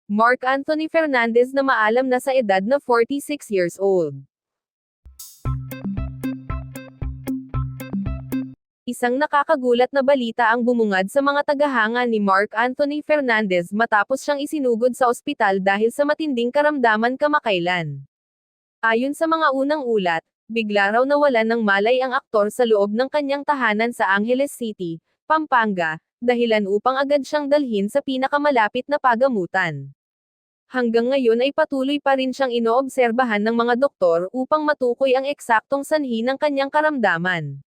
Mark Anthony Fernandez na maalam na sa edad na 46 years old. Isang nakakagulat na balita ang bumungad sa mga tagahanga ni Mark Anthony Fernandez matapos siyang isinugod sa ospital dahil sa matinding karamdaman kamakailan. Ayon sa mga unang ulat, bigla raw nawalan ng malay ang aktor sa loob ng kanyang tahanan sa Angeles City, Pampanga, dahilan upang agad siyang dalhin sa pinakamalapit na pagamutan. Hanggang ngayon ay patuloy pa rin siyang inoobserbahan ng mga doktor upang matukoy ang eksaktong sanhi ng kanyang karamdaman.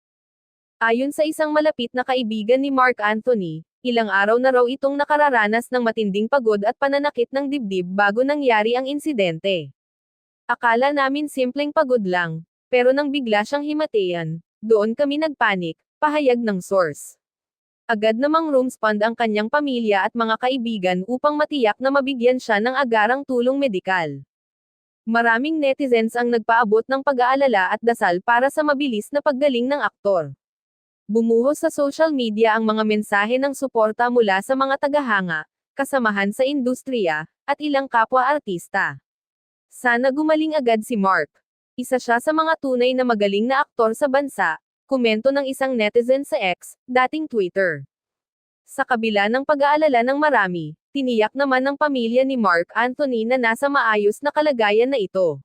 Ayon sa isang malapit na kaibigan ni Mark Anthony, ilang araw na raw itong nakararanas ng matinding pagod at pananakit ng dibdib bago nangyari ang insidente. Akala namin simpleng pagod lang, pero nang bigla siyang himatayan, doon kami nagpanik, pahayag ng source. Agad namang room-spond ang kanyang pamilya at mga kaibigan upang matiyak na mabigyan siya ng agarang tulong medikal. Maraming netizens ang nagpaabot ng pag-aalala at dasal para sa mabilis na paggaling ng aktor. Bumuhos sa social media ang mga mensahe ng suporta mula sa mga tagahanga, kasamahan sa industriya, at ilang kapwa-artista. Sana gumaling agad si Mark. Isa siya sa mga tunay na magaling na aktor sa bansa, komento ng isang netizen sa X, dating Twitter. Sa kabila ng pag-aalala ng marami, tiniyak naman ng pamilya ni Mark Anthony na nasa maayos na kalagayan na ito.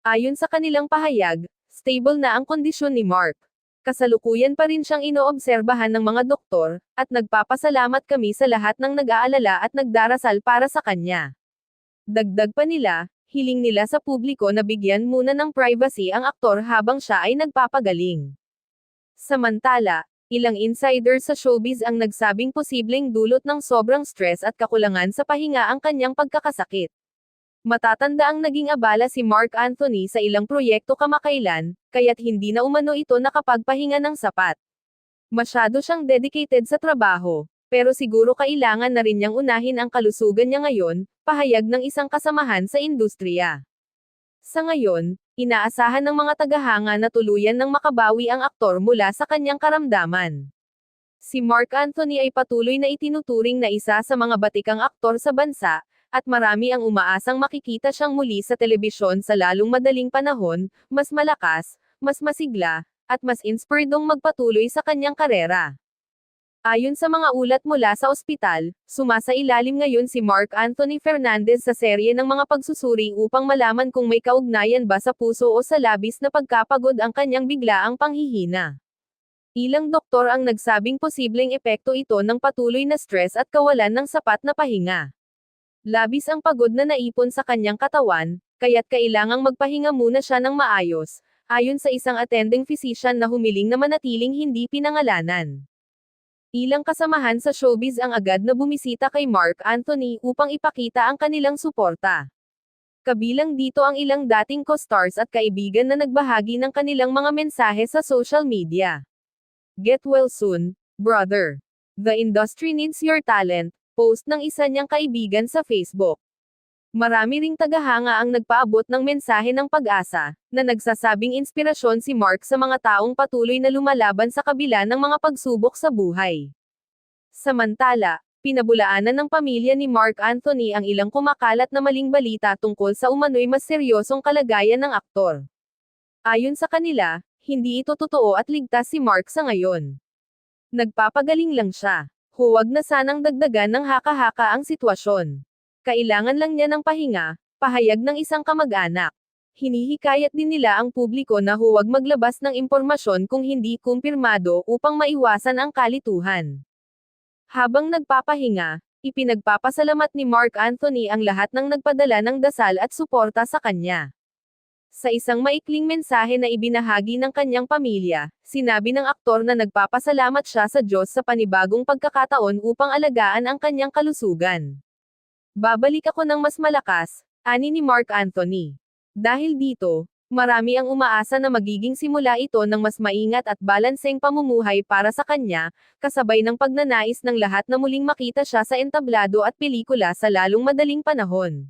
Ayon sa kanilang pahayag, stable na ang kondisyon ni Mark. Kasalukuyan pa rin siyang inoobserbahan ng mga doktor, at nagpapasalamat kami sa lahat ng nag-aalala at nagdarasal para sa kanya. Dagdag pa nila, hiling nila sa publiko na bigyan muna ng privacy ang aktor habang siya ay nagpapagaling. Samantala, ilang insider sa showbiz ang nagsabing posibleng dulot ng sobrang stress at kakulangan sa pahinga ang kanyang pagkakasakit. Matatanda ang naging abala si Mark Anthony sa ilang proyekto kamakailan, kaya't hindi na umano ito nakapagpahinga ng sapat. Masyado siyang dedicated sa trabaho, pero siguro kailangan na rin niyang unahin ang kalusugan niya ngayon, pahayag ng isang kasamahan sa industriya. Sa ngayon, inaasahan ng mga tagahanga na tuluyan ng makabawi ang aktor mula sa kanyang karamdaman. Si Mark Anthony ay patuloy na itinuturing na isa sa mga batikang aktor sa bansa, at marami ang umaasang makikita siyang muli sa telebisyon sa lalong madaling panahon, mas malakas, mas masigla, at mas inspiredong magpatuloy sa kanyang karera. Ayon sa mga ulat mula sa ospital, sumasailalim ngayon si Mark Anthony Fernandez sa serye ng mga pagsusuri upang malaman kung may kaugnayan ba sa puso o sa labis na pagkapagod ang kanyang biglaang panghihina. Ilang doktor ang nagsabing posibleng epekto ito ng patuloy na stress at kawalan ng sapat na pahinga. Labis ang pagod na naipon sa kanyang katawan, kaya't kailangang magpahinga muna siya ng maayos, ayon sa isang attending physician na humiling na manatiling hindi pinangalanan. Ilang kasamahan sa showbiz ang agad na bumisita kay Mark Anthony upang ipakita ang kanilang suporta. Kabilang dito ang ilang dating co-stars at kaibigan na nagbahagi ng kanilang mga mensahe sa social media. Get well soon, brother. The industry needs your talent, post ng isa niyang kaibigan sa Facebook. Marami ring tagahanga ang nagpaabot ng mensahe ng pag-asa, na nagsasabing inspirasyon si Mark sa mga taong patuloy na lumalaban sa kabila ng mga pagsubok sa buhay. Samantala, pinabulaanan ng pamilya ni Mark Anthony ang ilang kumakalat na maling balita tungkol sa umano'y mas seryosong kalagayan ng aktor. Ayon sa kanila, hindi ito totoo at ligtas si Mark sa ngayon. Nagpapagaling lang siya. Huwag na sanang dagdagan ng haka-haka ang sitwasyon. Kailangan lang niya ng pahinga, pahayag ng isang kamag-anak. Hinihikayat din nila ang publiko na huwag maglabas ng impormasyon kung hindi kumpirmado upang maiwasan ang kalituhan. Habang nagpapahinga, ipinagpapasalamat ni Mark Anthony ang lahat ng nagpadala ng dasal at suporta sa kanya. Sa isang maikling mensahe na ibinahagi ng kanyang pamilya, sinabi ng aktor na nagpapasalamat siya sa Diyos sa panibagong pagkakataon upang alagaan ang kanyang kalusugan. Babalik ako ng mas malakas, ani ni Mark Anthony. Dahil dito, marami ang umaasa na magiging simula ito ng mas maingat at balanseng pamumuhay para sa kanya, kasabay ng pagnanais ng lahat na muling makita siya sa entablado at pelikula sa lalong madaling panahon.